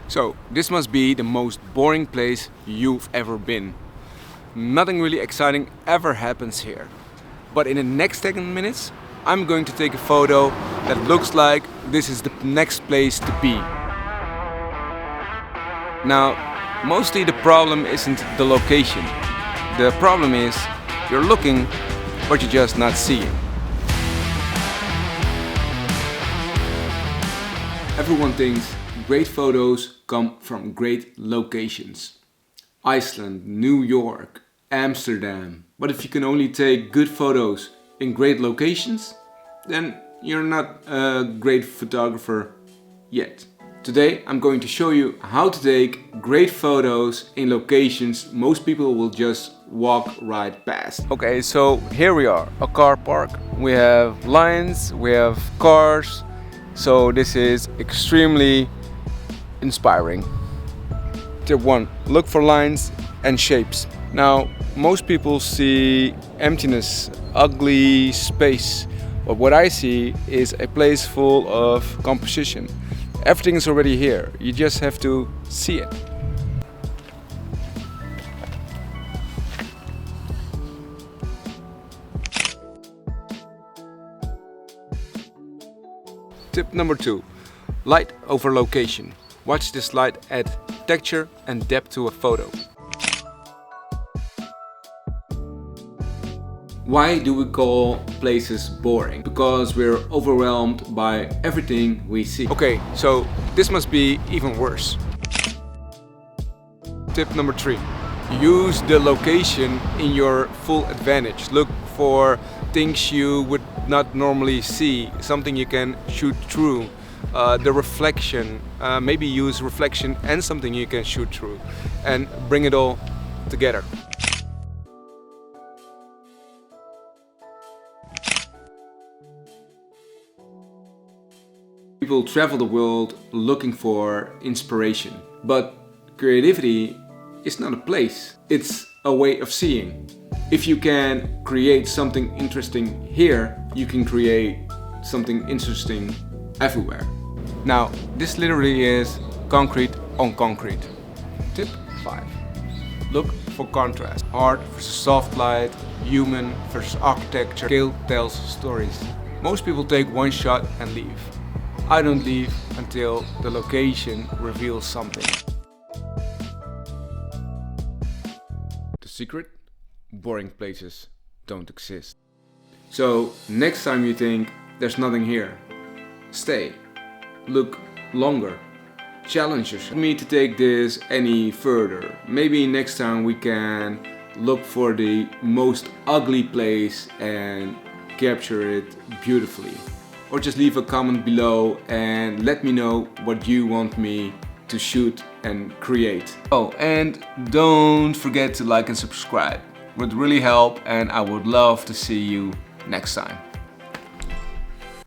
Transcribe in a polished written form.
So, this must be the most boring place you've ever been. Nothing really exciting ever happens here. But in the next 10 minutes, I'm going to take a photo that looks like this is the next place to be. Now, mostly the problem isn't the location. The problem is you're looking, but you're just not seeing. Everyone thinks great photos come from great locations. Iceland, New York, Amsterdam. But if you can only take good photos in great locations, then you're not a great photographer yet. Today I'm going to show you how to take great photos in locations most people will just walk right past. Okay, so here we are, a car park. We have lines, we have cars. So this is extremely inspiring. Tip 1. Look for lines and shapes. Now, most people see emptiness, ugly space. But what I see is a place full of composition. Everything is already here. You just have to see it. Tip number 2. Light over location. Watch this light add texture and depth to a photo. Why do we call places boring? Because we're overwhelmed by everything we see. Okay, so this must be even worse. Tip number 3. Use the location in your full advantage. Look for things you would not normally see, something you can shoot through. The reflection, maybe use reflection and something you can shoot through and bring it all together. People travel the world looking for inspiration, but creativity is not a place, it's a way of seeing. If you can create something interesting here, you can create something interesting everywhere. Now, this literally is concrete on concrete. Tip 5. Look for contrast. Art versus soft light, human versus architecture. Scale tells stories. Most people take one shot and leave. I don't leave until the location reveals something. The secret? Boring places don't exist. So next time you think there's nothing here, stay, look longer, challenge yourself. Me to take this any further. Maybe next time we can look for the most ugly place and capture it beautifully. Or just leave a comment below and let me know what you want me to shoot and create. Oh, and don't forget to like and subscribe. It would really help and I would love to see you next time.